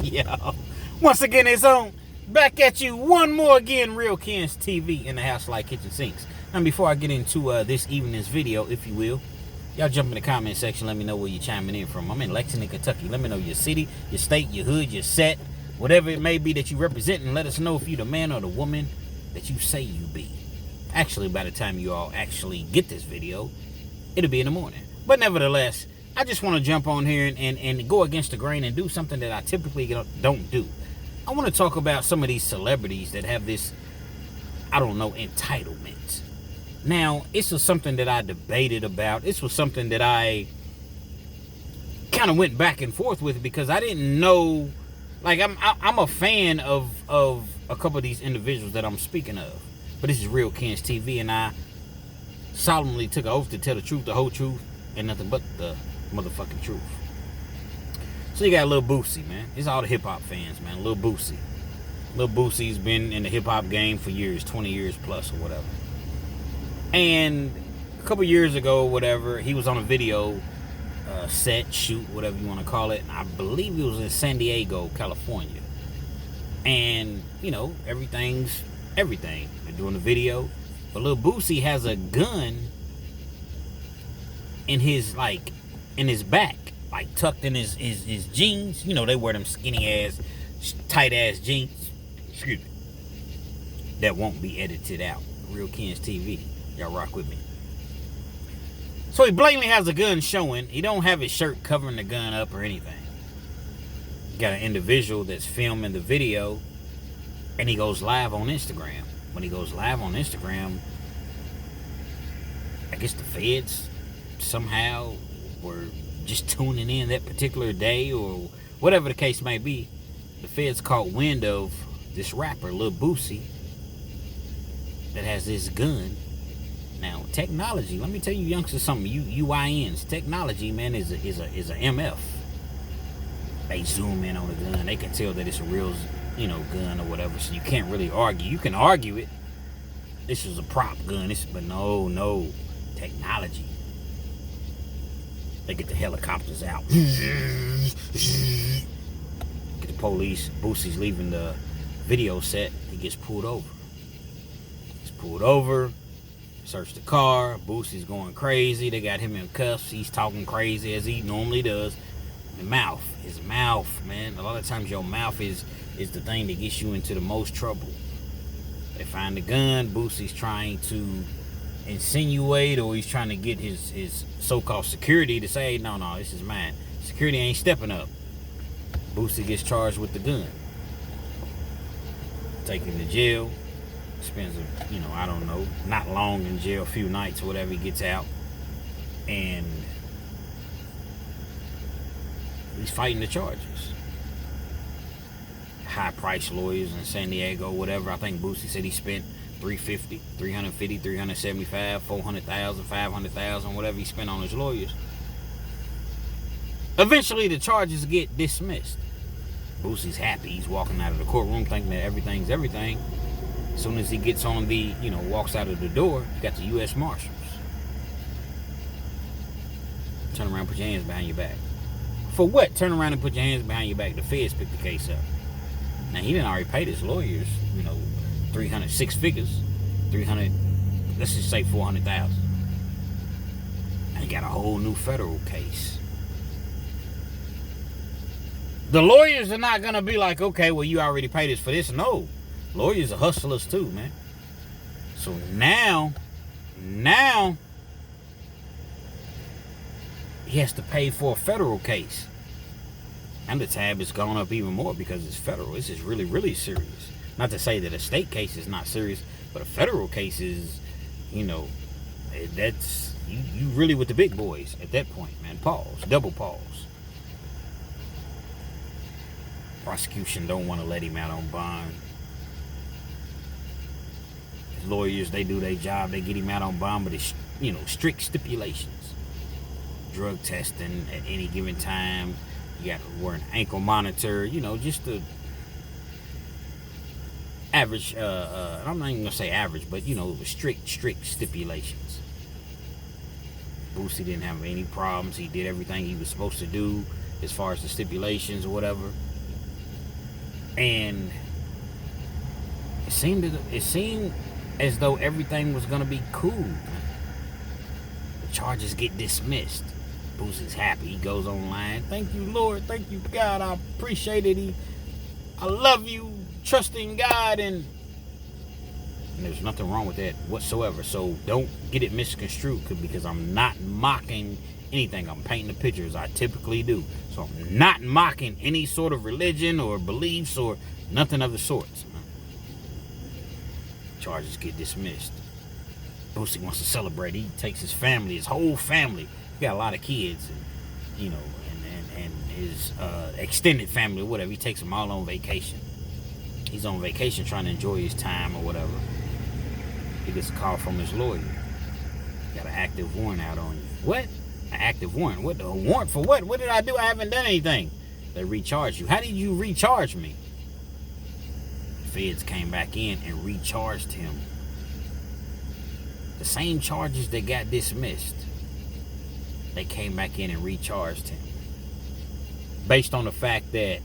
Yeah. Once again, it's on. Back at you one more again, Real Kens TV in the house like kitchen sinks. And before I get into this evening's video, if you will, y'all jump in the comment section. Let me know where you're chiming in from. I'm in Lexington, Kentucky. Let me know your city, your state, your hood, your set, whatever it may be that you represent, and let us know if you the man or the woman that you say you be. Actually, by the time you all actually get this video, it'll be in the morning. But nevertheless, I just want to jump on here and go against the grain and do something that I typically don't do. I want to talk about some of these celebrities that have this, I don't know, entitlement. Now, this was something that I debated about. This was something that I kind of went back and forth with because I didn't know. Like, I'm a fan of a couple of these individuals that I'm speaking of. But this is Real Kens TV, and I solemnly took an oath to tell the truth, the whole truth, and nothing but the motherfucking truth. So you got Lil Boosie, man. It's all the hip-hop fans, man. Lil Boosie. Lil Boosie's been in the hip-hop game for years, 20 years plus or whatever. And a couple years ago, whatever, he was on a video set, shoot, whatever you want to call it. I believe it was in San Diego, California. And, you know, everything's everything. They're doing the video. But Lil Boosie has a gun in his back. Like tucked in his jeans. You know, they wear them skinny ass, tight ass jeans. Excuse me. That won't be edited out. Real Kens TV. Y'all rock with me. So he blatantly has a gun showing. He don't have his shirt covering the gun up or anything. Got an individual that's filming the video, and he goes live on Instagram. When he goes live on Instagram, I guess the feds somehow were just tuning in that particular day, or whatever the case may be. The feds caught wind of this rapper, Lil Boosie, that has this gun. Now, technology, let me tell you youngsters something, you UINs, technology, man, is a MF. They zoom in on the gun, they can tell that it's a real, you know, gun or whatever, so you can't really argue. You can argue it. This is a prop gun, but no, technology. They get the helicopters out. Get the police. Boosie's leaving the video set. He gets pulled over. He's pulled over. Search the car. Boosie's going crazy. They got him in cuffs. He's talking crazy as he normally does. The mouth. His mouth, man. A lot of times your mouth is the thing that gets you into the most trouble. They find the gun. Boosie's trying to insinuate, or he's trying to get his so-called security to say, no, this is mine. Security ain't stepping up. Boosie gets charged with the gun. Taken to jail. Spends, I don't know, not long in jail, a few nights or whatever. He gets out. And he's fighting the charges. High-priced lawyers in San Diego, whatever. I think Boosie said he spent $350, $350, $375, $400,000, $500,000, whatever he spent on his lawyers. Eventually, the charges get dismissed. Boosie's happy. He's walking out of the courtroom thinking that everything's everything. As soon as he gets on the, walks out of the door, you got the U.S. Marshals. Turn around, put your hands behind your back. For what? Turn around and put your hands behind your back. The feds picked the case up. Now, he didn't already pay his lawyers, 6 figures, 300, let's just say 400,000. And he got a whole new federal case. The lawyers are not going to be like, okay, well, you already paid us for this. No, lawyers are hustlers too, man. So now he has to pay for a federal case. And the tab has gone up even more because it's federal. This is really, really serious. Not to say that a state case is not serious, but a federal case is, that's, you really with the big boys at that point, man. Pause. Double pause. Prosecution don't want to let him out on bond. His lawyers, they do their job. They get him out on bond, but it's, strict stipulations. Drug testing at any given time. You got to wear an ankle monitor, just the average, I'm not even going to say average, but, strict stipulations. Boosie didn't have any problems. He did everything he was supposed to do as far as the stipulations or whatever. And it seemed as though everything was gonna be cool. The charges get dismissed. Boosie's happy. He goes online. Thank you, Lord. Thank you, God. I appreciate it. I love you. Trusting God, and there's nothing wrong with that whatsoever. So don't get it misconstrued, because I'm not mocking anything. I'm painting the picture as I typically do. So I'm not mocking any sort of religion or beliefs or nothing of the sorts. Charges get dismissed. Boosie wants to celebrate. He takes his family, his whole family. He got a lot of kids, and his extended family or whatever. He takes them all on vacation. He's on vacation trying to enjoy his time or whatever. He gets a call from his lawyer. Got an active warrant out on you. What? An active warrant? What? A warrant for what? What did I do? I haven't done anything. They recharged you. How did you recharge me? Feds came back in and recharged him. The same charges that got dismissed, they came back in and recharged him. Based on the fact that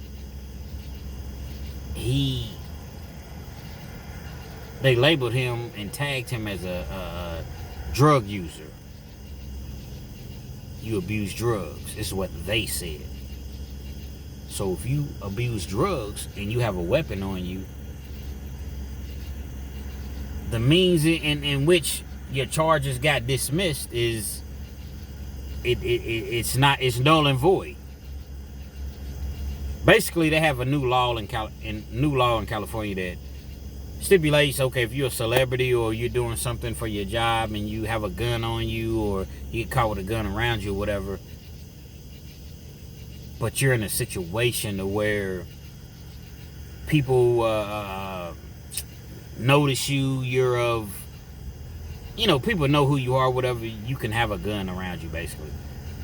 they labeled him and tagged him as a drug user. You abuse drugs. This is what they said. So if you abuse drugs and you have a weapon on you, the means in which your charges got dismissed is it's null and void. Basically, they have a new law in California that stipulates, okay, if you're a celebrity or you're doing something for your job and you have a gun on you, or you get caught with a gun around you or whatever, but you're in a situation where people notice you're of, people know who you are, whatever, you can have a gun around you, basically,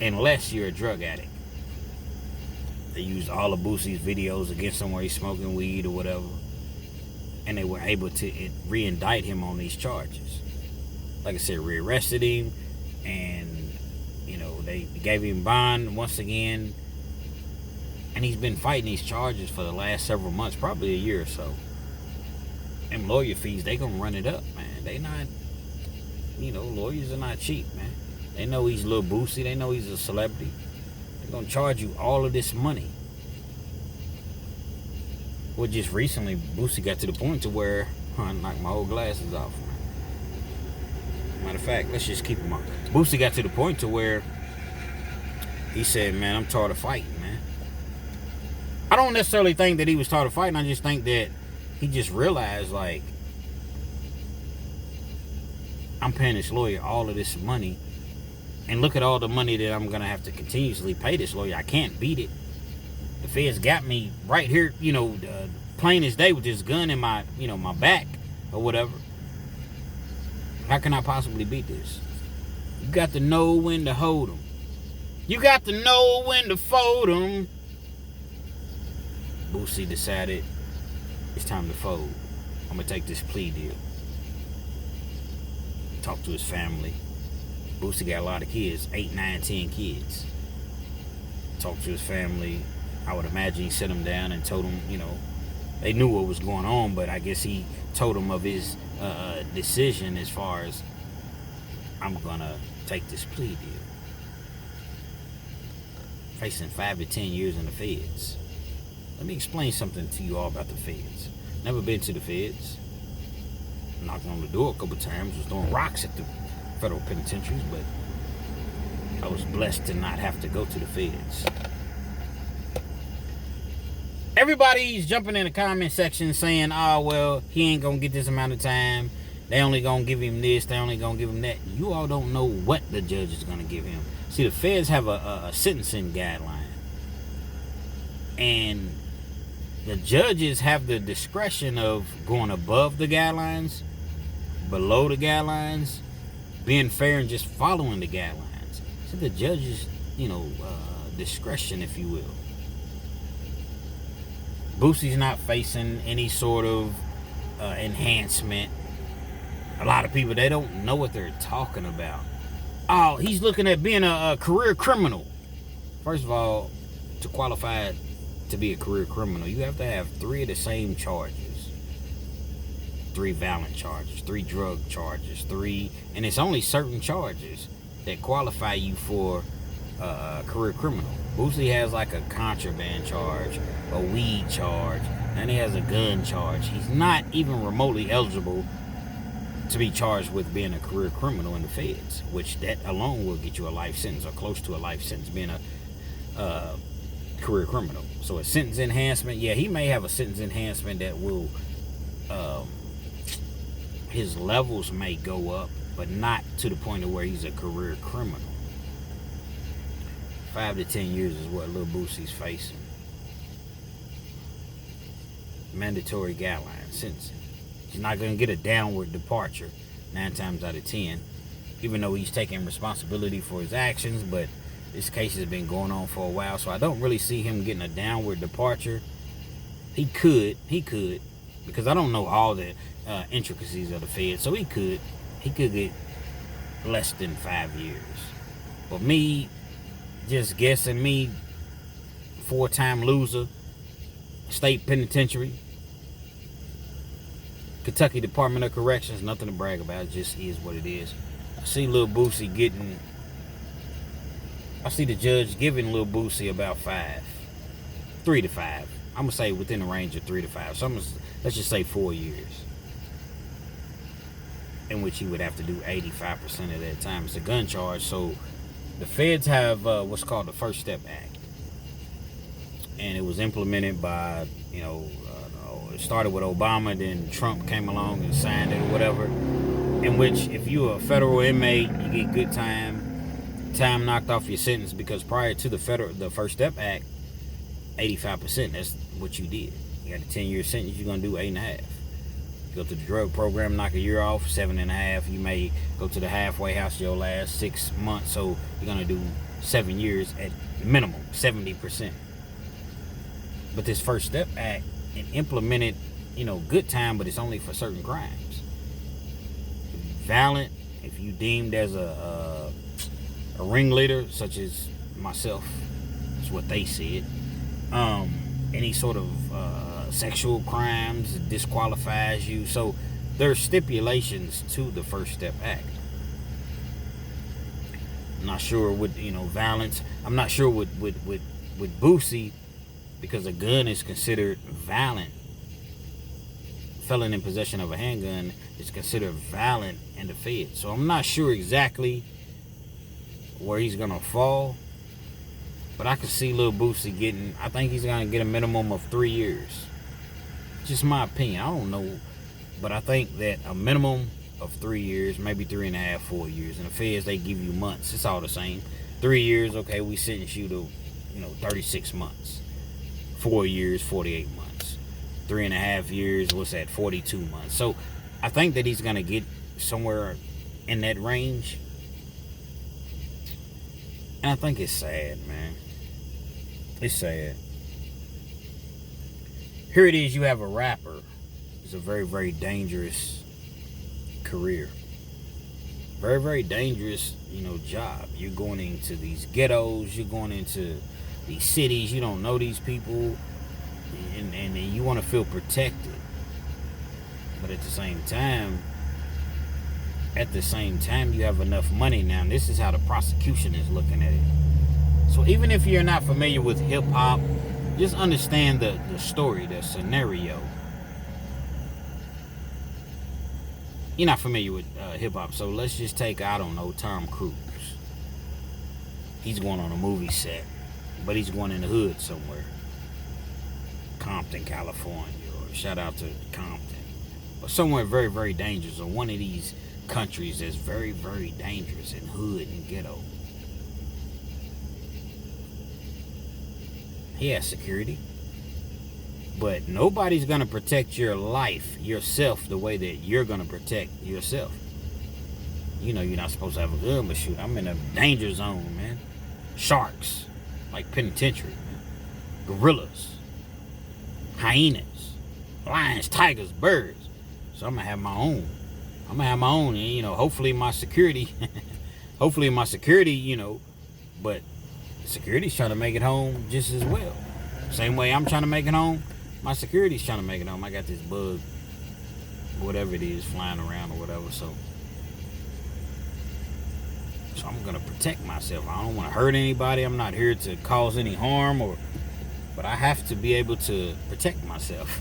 unless you're a drug addict. They used all of Boosie's videos against him where he's smoking weed or whatever, and they were able to re-indict him on these charges. Like I said, rearrested him, and they gave him bond once again, and he's been fighting these charges for the last several months, probably a year or so. And lawyer fees, they gonna run it up, man. They not, lawyers are not cheap, man. They know he's Lil Boosie. They know he's a celebrity. They're gonna charge you all of this money. Well, just recently, Boosie got to the point to where I knocked my whole glasses off, man. Matter of fact, let's just keep them on. Boosie got to the point to where he said, man, I'm tired of fighting, man. I don't necessarily think that he was tired of fighting. I just think that he just realized, like, I'm paying this lawyer all of this money, and look at all the money that I'm going to have to continuously pay this lawyer. I can't beat it. The feds got me right here, plain as day, with this gun in my, my back or whatever. How can I possibly beat this? You got to know when to hold them. You got to know when to fold them. Boosie decided it's time to fold. I'm going to take this plea deal. Talk to his family. Boosie got a lot of kids, 8, 9, 10 kids. Talk to his family. I would imagine he set them down and told them, they knew what was going on, but I guess he told them of his decision as far as, I'm going to take this plea deal. Facing 5 to 10 years in the feds. Let me explain something to you all about the feds. Never been to the feds. Knocked on the door a couple times. Was throwing rocks at the federal penitentiaries, but I was blessed to not have to go to the feds. Everybody's jumping in the comment section saying, oh, well, he ain't going to get this amount of time. They only going to give him this. They only going to give him that. You all don't know what the judge is going to give him. See, the feds have a sentencing guideline. And the judges have the discretion of going above the guidelines, below the guidelines, being fair and just following the guidelines. So the judge's, discretion, if you will. Boosie's not facing any sort of enhancement. A lot of people, they don't know what they're talking about. Oh, he's looking at being a career criminal. First of all, to qualify to be a career criminal, you have to have 3 of the same charges. 3 violent charges, 3 drug charges, 3, and it's only certain charges that qualify you for a career criminal. Boosie has like a contraband charge, a weed charge, and he has a gun charge. He's not even remotely eligible to be charged with being a career criminal in the feds, which that alone will get you a life sentence or close to a life sentence being a career criminal. So a sentence enhancement, yeah, he may have a sentence enhancement that will his levels may go up, but not to the point of where he's a career criminal. 5 to 10 years is what Lil Boosie's facing. Mandatory guideline sentencing. He's not going to get a downward departure 9 times out of 10, even though he's taking responsibility for his actions, but this case has been going on for a while, so I don't really see him getting a downward departure. He could, because I don't know all the intricacies of the Fed, so he could get less than 5 years. But me, just guessing, me, 4-time loser, state penitentiary, Kentucky Department of Corrections, nothing to brag about, it just is what it is. I see Lil Boosie I see the judge giving Lil Boosie about 3 to 5. I'm going to say within the range of 3 to 5. So let's just say 4 years. In which he would have to do 85% of that time. It's a gun charge, so the feds have what's called the First Step Act. And it was implemented by, it started with Obama, then Trump came along and signed it or whatever. In which, if you're a federal inmate, you get good time knocked off your sentence, because prior to the First Step Act, 85%, that's what you did. You got a 10-year sentence, you're going to do 8.5. You go to the drug program, knock a year off, 7.5. You may go to the halfway house your last 6 months, so you're going to do 7 years at minimum, 70%. But this First Step Act, it implemented, good time, but it's only for certain crimes. Violent, if you deemed as a ringleader, such as myself, is what they said. Any sort of sexual crimes disqualifies you. So there's stipulations to the First Step Act. I'm not sure with violence. I'm not sure with Boosie, because a gun is considered violent. Felon in possession of a handgun is considered violent in the Fed. So I'm not sure exactly where he's gonna fall, but I can see Lil Boosie I think he's gonna get a minimum of 3 years. Just my opinion. I don't know, but I think that a minimum of 3 years, maybe 3.5, 4 years. And the feds, they give you months. It's all the same. 3 years, okay, we sentence you to 36 months. 4 years, 48 months. 3.5 years, what's that, 42 months. So I think that he's gonna get somewhere in that range. And I think it's sad, man. It's sad. Here it is, you have a rapper. It's a very, very dangerous career. Very, very dangerous, job. You're going into these ghettos, you're going into these cities, you don't know these people, and you want to feel protected. But at the same time, you have enough money now. And this is how the prosecution is looking at it. So even if you're not familiar with hip-hop, just understand the story, the scenario. You're not familiar with hip-hop, so let's just take, Tom Cruise. He's going on a movie set, but he's going in the hood somewhere. Compton, California, or shout out to Compton. Or somewhere very, very dangerous, or one of these countries that's very, very dangerous in hood and ghetto. He has security, but nobody's gonna protect your life, yourself, the way that you're gonna protect yourself. You're not supposed to have a gun, but shoot, I'm in a danger zone, man. Sharks, like penitentiary, man. Gorillas, hyenas, lions, tigers, birds. So I'm gonna have my own. And hopefully my security, but security's trying to make it home just as well. Same way I'm trying to make it home, my security's trying to make it home. I got this bug, whatever it is, flying around or whatever. So I'm gonna protect myself. I don't want to hurt anybody. I'm not here to cause any harm, but I have to be able to protect myself.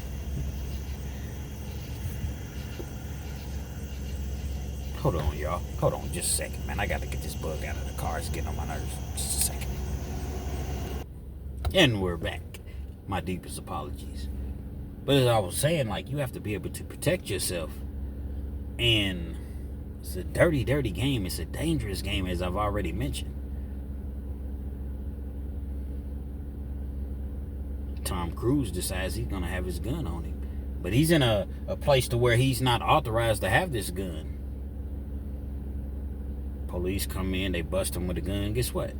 Hold on, y'all. Hold on just a second, man. I got to get this bug out of the car. It's getting on my nerves. Just a second. And we're back. My deepest apologies. But as I was saying, like, you have to be able to protect yourself. And it's a dirty, dirty game. It's a dangerous game, as I've already mentioned. Tom Cruise decides he's going to have his gun on him. But he's in a place to where he's not authorized to have this gun. Police come in, they bust him with a gun. Guess what?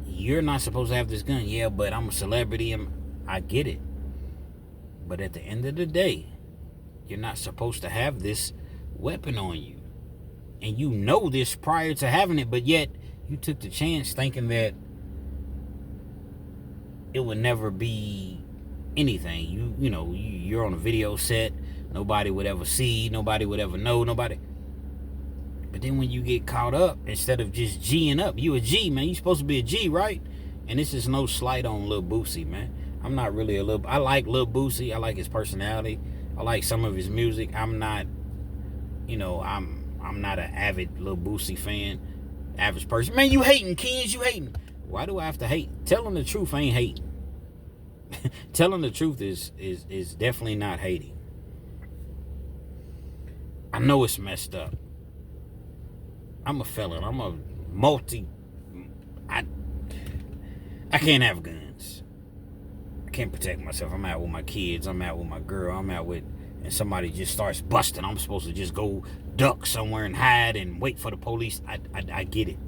You're not supposed to have this gun. Yeah, but I'm a celebrity. I get it. But at the end of the day, you're not supposed to have this weapon on you. And you know this prior to having it, but yet you took the chance thinking that it would never be anything. You're on a video set. Nobody would ever see. Nobody would ever know. Nobody. But then when you get caught up, instead of just G'ing up, you a G, man. You supposed to be a G, right? And this is no slight on Lil Boosie, man. I'm not really I like Lil Boosie. I like his personality. I like some of his music. I'm not, I'm not an avid Lil Boosie fan. Average person. Man, you hating, kids. You hating. Why do I have to hate? Telling the truth ain't hating. Telling the truth is definitely not hating. I know it's messed up. I'm a felon. I'm a I can't have guns. I can't protect myself. I'm out with my kids. I'm out with my girl. And somebody just starts busting. I'm supposed to just go duck somewhere and hide and wait for the police. I get it.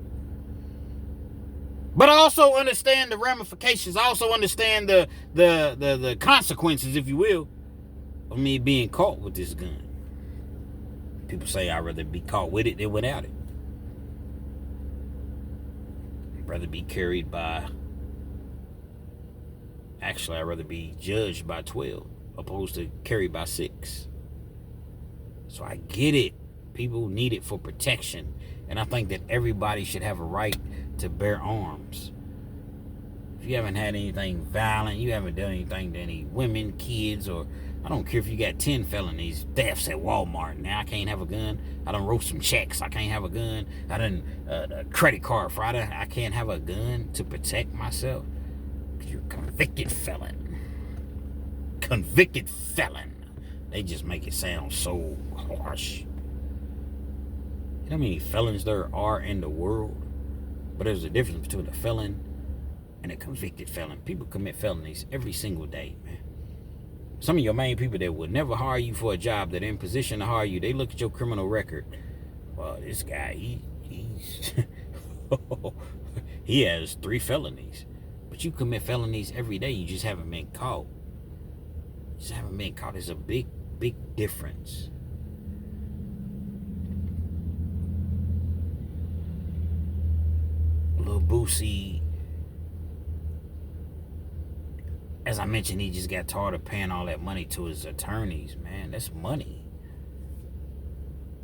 But I also understand the ramifications. I also understand the consequences, if you will, of me being caught with this gun. People say I'd rather be caught with it than without it. I'd rather be carried by... Actually, I'd rather be judged by 12 opposed to carried by 6. So I get it. People need it for protection. And I think that everybody should have a right to bear arms. If you haven't had anything violent, you haven't done anything to any women, kids, or I don't care if you got 10 felonies, thefts at Walmart. Now I can't have a gun. I done wrote some checks. I can't have a gun. I done a credit card fraud. I can't have a gun to protect myself. Because you're a convicted felon. Convicted felon. They just make it sound so harsh. You know how many felons there are in the world? But there's a difference between a felon and a convicted felon. People commit felonies every single day, man. Some of your main people that would never hire you for a job, that are in position to hire you, they look at your criminal record. Well, this guy, he's he has 3 felonies. But you commit felonies every day, you just haven't been caught. You just haven't been caught. There's a big, big difference. Lil Boosie, as I mentioned, he just got tired of paying all that money to his attorneys, man. That's money.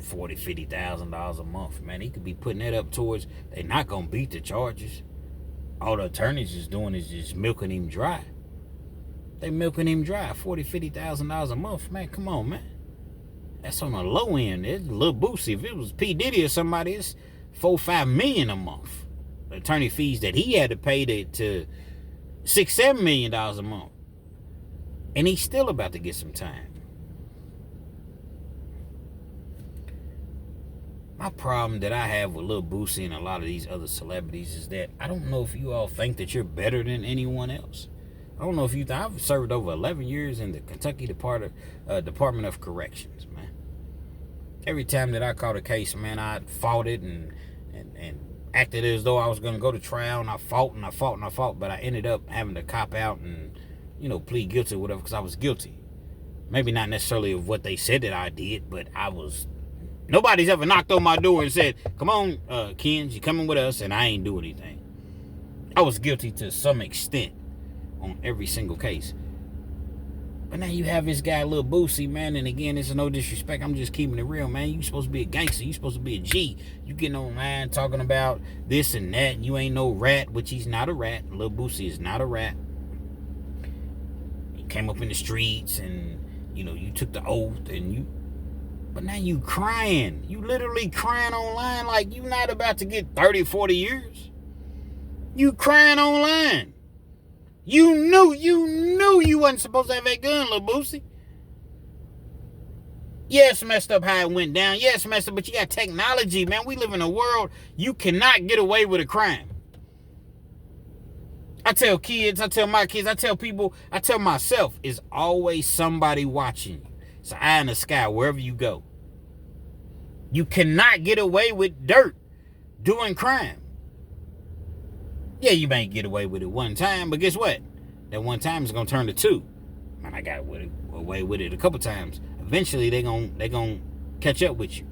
$40,000, $50,000 a month, man. He could be putting that up towards, they're not going to beat the charges. All the attorneys is doing is just milking him dry. They milking him dry. $40,000, $50,000 a month, man. Come on, man. That's on the low end. It's Lil Boosie. If it was P. Diddy or somebody, it's $4, $5 million a month. The attorney fees that he had to pay to $6, $7 million a month. And he's still about to get some time. My problem that I have with Lil Boosie and a lot of these other celebrities is that I don't know if you all think that you're better than anyone else. I don't know if you think. I've served over 11 years in the Kentucky Department of Corrections, man. Every time that I caught a case, man, I fought it and acted as though I was going to go to trial, and I fought, but I ended up having to cop out and, plead guilty or whatever, because I was guilty. Maybe not necessarily of what they said that I did, but nobody's ever knocked on my door and said, come on, Kens, you coming with us, and I ain't do anything. I was guilty to some extent on every single case. But now you have this guy, Lil Boosie, man, and again, it's no disrespect. I'm just keeping it real, man. You supposed to be a gangster. You supposed to be a G. You getting online talking about this and that, and you ain't no rat, which he's not a rat. Lil Boosie is not a rat. He came up in the streets, and, you know, you took the oath, but now you crying. You literally crying online like you not about to get 30, 40 years. You crying online. You knew you wasn't supposed to have that gun, Lil Boosie. Yes, messed up how it went down. Yes, messed up, but you got technology, man. We live in a world you cannot get away with a crime. I tell kids, I tell my kids, I tell people, I tell myself, it's always somebody watching you. It's an eye in the sky wherever you go. You cannot get away with dirt doing crime. Yeah, you may get away with it one time, but guess what? That one time is gonna turn to two. Man, I got away with it a couple times. Eventually, they're gonna catch up with you.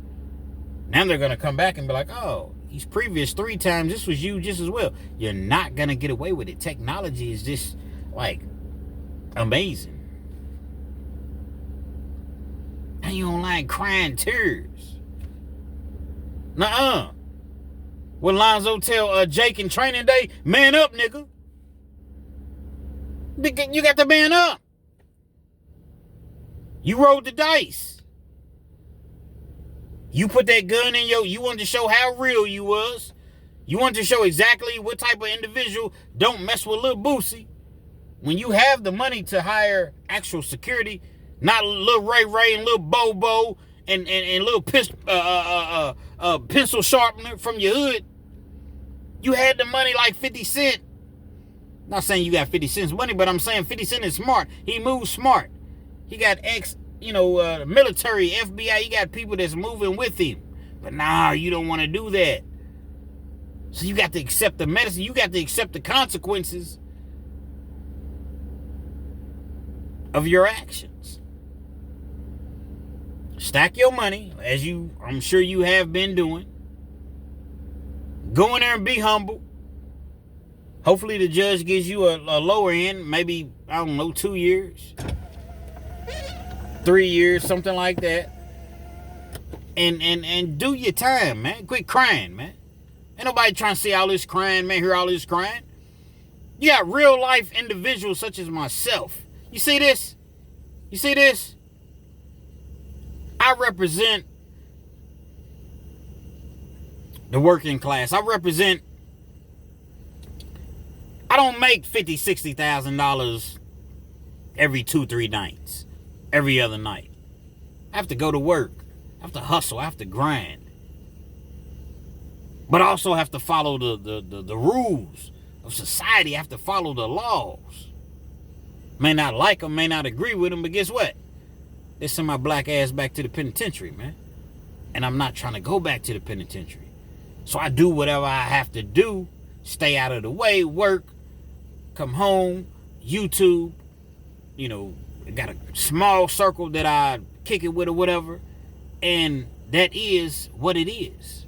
Now they're gonna come back and be like, oh, these previous 3 times, this was you just as well. You're not gonna get away with it. Technology is just like amazing. Now you online crying tears. Nuh-uh. What Lonzo tell Jake in training day, man up, nigga. You got to man up. You rolled the dice. You put that gun in you wanted to show how real you was. You wanted to show exactly what type of individual don't mess with Lil Boosie. When you have the money to hire actual security, not Lil Ray and Lil Bobo and Lil pencil sharpener from your hood. You had the money like 50 Cent. Not saying you got 50 Cent's money, but I'm saying 50 Cent is smart. He moves smart. He got military, FBI. He got people that's moving with him. But nah, you don't want to do that. So you got to accept the medicine. You got to accept the consequences of your actions. Stack your money, as I'm sure you have been doing. Go in there and be humble. Hopefully the judge gives you a lower end, maybe, 2 years, 3 years, something like that. And do your time, man. Quit crying, man. Ain't nobody trying to see all this crying, man, hear all this crying. You got real life individuals such as myself. You see this? You see this? I represent the working class. I don't make $50,000, $60,000 every 2-3 nights, every other night. I have to go to work. I have to hustle. I have to grind. But I also have to follow the rules of society. I have to follow the laws. May not like them, may not agree with them, but guess what? They send my black ass back to the penitentiary, man. And I'm not trying to go back to the penitentiary. So I do whatever I have to do. Stay out of the way, work, come home, YouTube. I got a small circle that I kick it with or whatever. And that is what it is.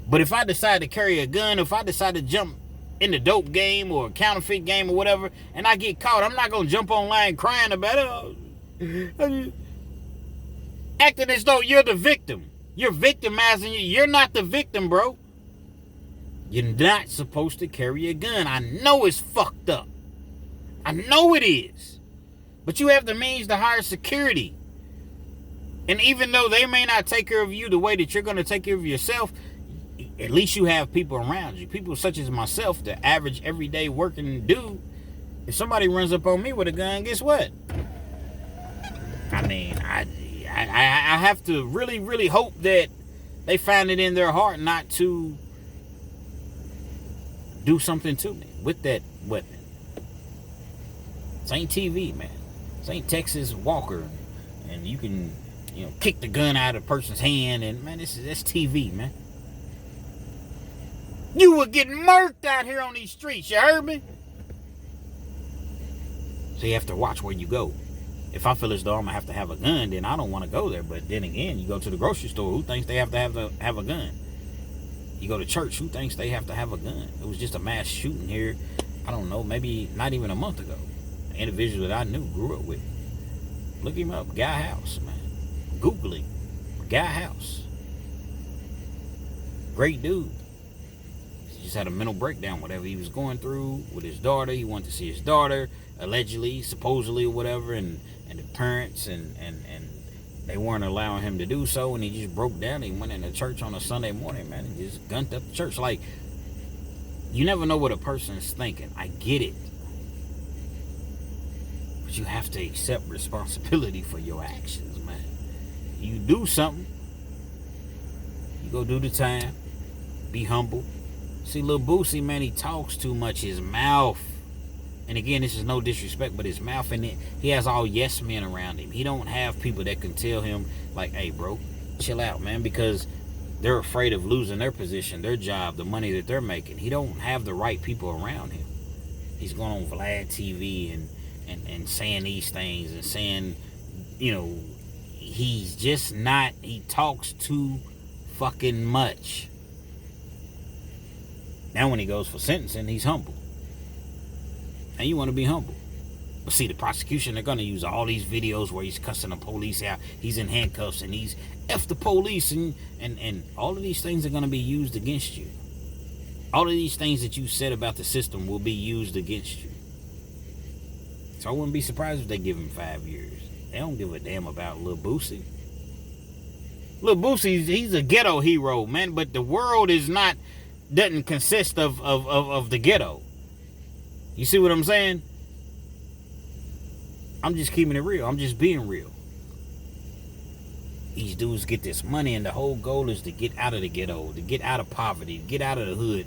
But if I decide to carry a gun, if I decide to jump in the dope game or counterfeit game or whatever, and I get caught, I'm not going to jump online crying about it. Acting as though you're the victim. You're victimizing you. You're not the victim, bro. You're not supposed to carry a gun. I know it's fucked up. I know it is. But you have the means to hire security. And even though they may not take care of you the way that you're going to take care of yourself, at least you have people around you. People such as myself, the average everyday working dude. If somebody runs up on me with a gun, guess what? I mean, I have to really, really hope that they find it in their heart not to do something to me with that weapon. This ain't TV, man. This ain't Texas Walker. And you can, kick the gun out of a person's hand. And, man, that's TV, man. You were getting murked out here on these streets. You heard me? So you have to watch where you go. If I feel as though I'm going to have a gun, then I don't want to go there. But then again, you go to the grocery store. Who thinks they have to have a gun? You go to church, who thinks they have to have a gun? It was just a mass shooting here, I don't know, maybe not even a month ago. An individual that I knew, grew up with. Look him up, Guy House, man. Google him, Guy House. Great dude. He just had a mental breakdown, whatever he was going through with his daughter. He wanted to see his daughter, allegedly, supposedly, or whatever, and the parents, and they weren't allowing him to do so, and he just broke down. He went into church on a Sunday morning, man, and just gunned up the church. Like, you never know what a person's thinking. I get it. But you have to accept responsibility for your actions, man. You do something, you go do the time, be humble. See, little Boosie, man, he talks too much. His mouth. And again, this is no disrespect, but his mouth, and he has all yes men around him. He don't have people that can tell him, like, hey, bro, chill out, man, because they're afraid of losing their position, their job, the money that they're making. He don't have the right people around him. He's going on Vlad TV and saying these things and saying, you know, he's just not, he talks too fucking much. Now when he goes for sentencing, he's humble. And you want to be humble. But see, the prosecution, they're going to use all these videos where he's cussing the police out. He's in handcuffs and he's F the police. And all of these things are going to be used against you. All of these things that you said about the system will be used against you. So I wouldn't be surprised if they give him 5 years. They don't give a damn about Lil Boosie. Lil Boosie, he's a ghetto hero, man. But the world doesn't consist of the ghetto. You see what I'm saying? I'm just keeping it real. I'm just being real. These dudes get this money, and the whole goal is to get out of the ghetto, to get out of poverty, to get out of the hood.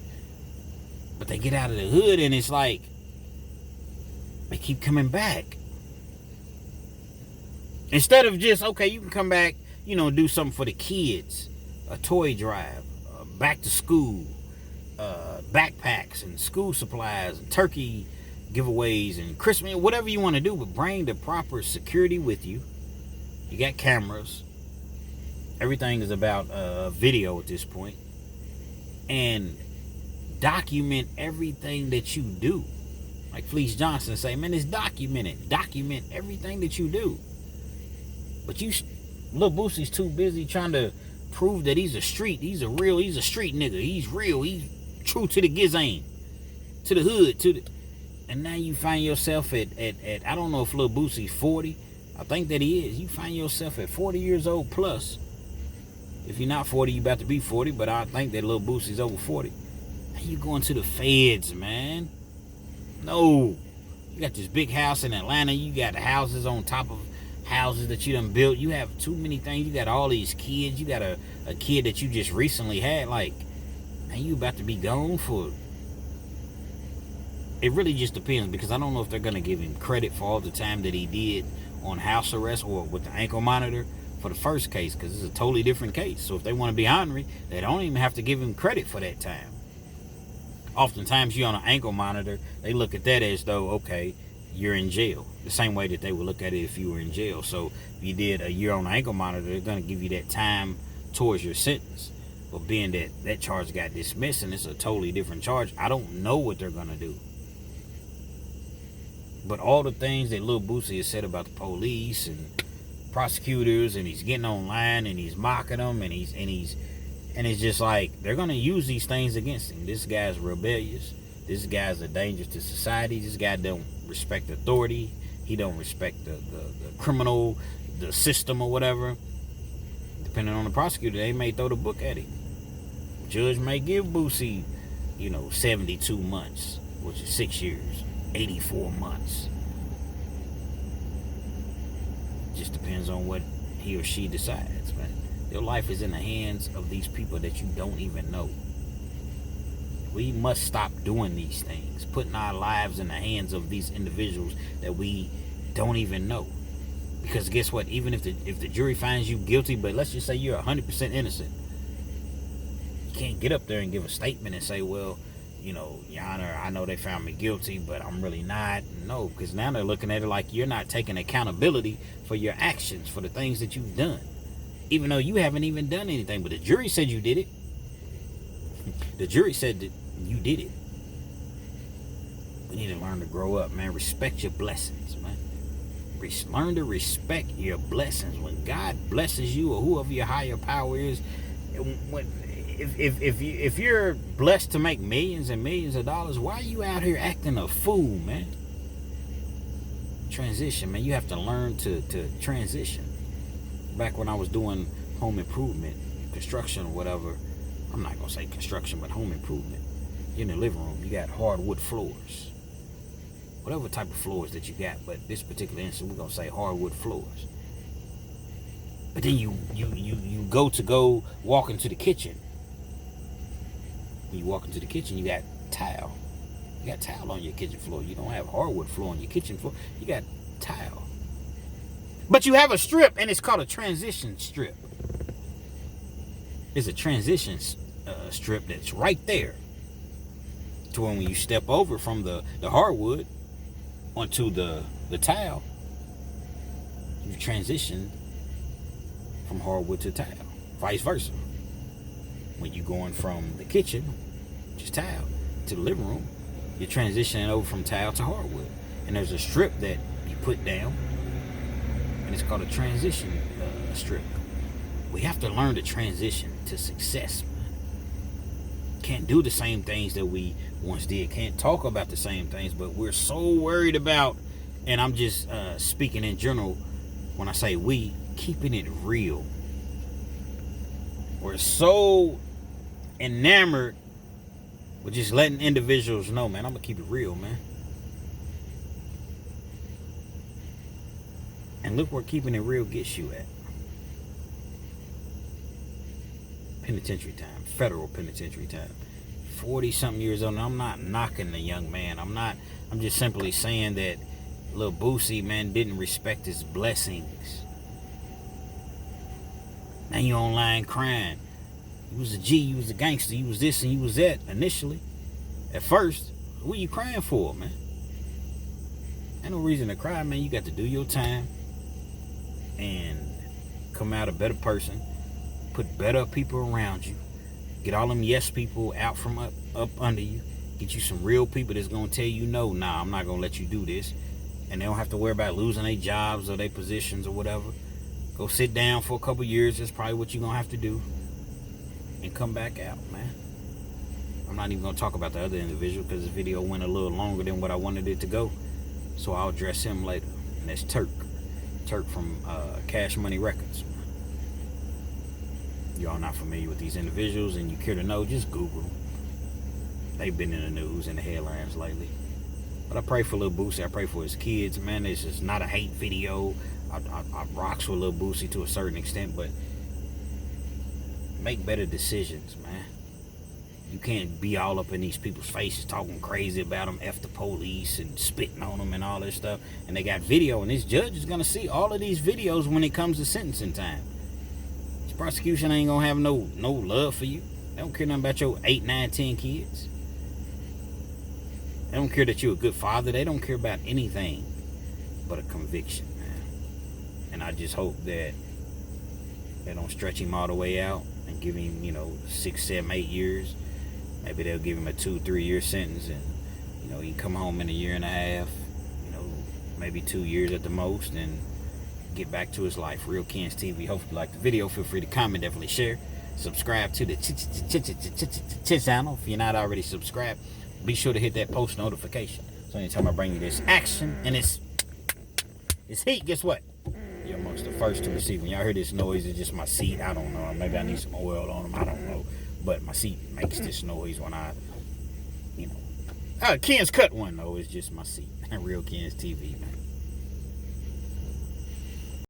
But they get out of the hood, and it's like they keep coming back. Instead of just, okay, you can come back, you know, do something for the kids, a toy drive, back to school, backpacks and school supplies and turkey giveaways and Christmas, whatever you want to do, but bring the proper security with you. You got cameras. Everything is about video at this point. And document everything that you do. Like Fleece Johnson say, man, it's documented. Document everything that you do. But Lil Boosie's too busy trying to prove that he's a street nigga. He's real. He's true to the gizane, to the hood, and now you find yourself at I don't know if Lil Boosie's 40. I think that he is. You find yourself at 40 years old plus. If you're not 40, you about to be 40, but I think that Lil Boosie's over 40. Now you going to the feds, man. No. You got this big house in Atlanta. You got houses on top of houses that you done built. You have too many things. You got all these kids. You got a kid that you just recently had. Like, man, you about to be gone for... It really just depends, because I don't know if they're going to give him credit for all the time that he did on house arrest or with the ankle monitor for the first case, because it's a totally different case. So if they want to be honorary, they don't even have to give him credit for that time. Oftentimes, you on an ankle monitor, they look at that as though, okay, you're in jail. The same way that they would look at it if you were in jail. So if you did a year on an ankle monitor, they're going to give you that time towards your sentence. But being that charge got dismissed and it's a totally different charge, I don't know what they're going to do. But all the things that Lil Boosie has said about the police and prosecutors, and he's getting online and he's mocking them, and it's just like they're gonna use these things against him. This guy's rebellious. This guy's a danger to society. This guy don't respect authority. He don't respect the criminal, the system or whatever. Depending on the prosecutor, they may throw the book at him. Judge may give Boosie, 72 months, which is 6 years. 84 months. Just depends on what he or she decides, man. Your life is in the hands of these people that you don't even know. We must stop doing these things, putting our lives in the hands of these individuals that we don't even know. Because guess what? Even if the jury finds you guilty, but let's just say you're 100% innocent, you can't get up there and give a statement and say, well, Your Honor, I know they found me guilty, but I'm really not. No, because now they're looking at it like you're not taking accountability for your actions, for the things that you've done. Even though you haven't even done anything, but the jury said you did it. The jury said that you did it. We need to learn to grow up, man. Respect your blessings, man. Learn to respect your blessings. When God blesses you, or whoever your higher power is, if you're blessed to make millions and millions of dollars, why are you out here acting a fool, man? Transition, man. You have to learn to transition. Back when I was doing home improvement, construction or whatever, I'm not gonna say construction, but home improvement. You're in the living room, you got hardwood floors. Whatever type of floors that you got, but this particular instance, we're gonna say hardwood floors. But then you go walk into the kitchen. When you walk into the kitchen, you got tile. You got tile on your kitchen floor. You don't have hardwood floor on your kitchen floor. You got tile. But you have a strip, and it's called a transition strip. It's a transition strip that's right there. To when you step over from the hardwood onto the tile, you transition from hardwood to tile. Vice versa. When you're going from the kitchen, which is tile, to the living room, you're transitioning over from tile to hardwood. And there's a strip that you put down, and it's called a transition strip. We have to learn to transition to success, man. Can't do the same things that we once did. Can't talk about the same things, but we're so worried about, and I'm just speaking in general when I say we, keeping it real. We're so enamored with just letting individuals know, man, I'm gonna keep it real, man. And look where keeping it real gets you at. Penitentiary time, federal penitentiary time. 40-something years old, and I'm not knocking the young man. I'm just simply saying that little Boosie, man, didn't respect his blessings. Now you online crying. You was a G, you was a gangster, you was this and you was that initially. At first, what are you crying for, man? Ain't no reason to cry, man. You got to do your time and come out a better person. Put better people around you. Get all them yes people out from up under you. Get you some real people that's going to tell you, no, nah, I'm not going to let you do this. And they don't have to worry about losing their jobs or their positions or whatever. Go sit down for a couple years. That's probably what you're going to have to do. And come back out, man. I'm not even going to talk about the other individual because this video went a little longer than what I wanted it to go. So I'll address him later. And that's Turk. Turk from Cash Money Records. Y'all not familiar with these individuals and you care to know, just Google them. They've been in the news and the headlines lately. But I pray for Lil Boosie. I pray for his kids, man. This is not a hate video. I rocks with Lil Boosie to a certain extent, but make better decisions, man. You can't be all up in these people's faces talking crazy about them, F the police and spitting on them and all this stuff. And they got video, and this judge is going to see all of these videos when it comes to sentencing time. This prosecution ain't going to have no love for you. They don't care nothing about your 8, 9, 10 kids. They don't care that you're a good father. They don't care about anything but a conviction, man. And I just hope that they don't stretch him all the way out and give him, 6, 7, 8 years. Maybe they'll give him a 2-3 year sentence and, he can come home in a year and a half, maybe 2 years at the most, and get back to his life. Real Kens TV. Hope you like the video. Feel free to comment, definitely share. Subscribe to the channel if you're not already subscribed. Be sure to hit that post notification. So anytime I bring you this action and it's heat, guess what? You're amongst the first to receive. When y'all hear this noise, it's just my seat. I don't know. Maybe I need some oil on them. I don't know. But my seat makes this noise when I, Ken's cut one, though. It's just my seat. Real Kens TV, man.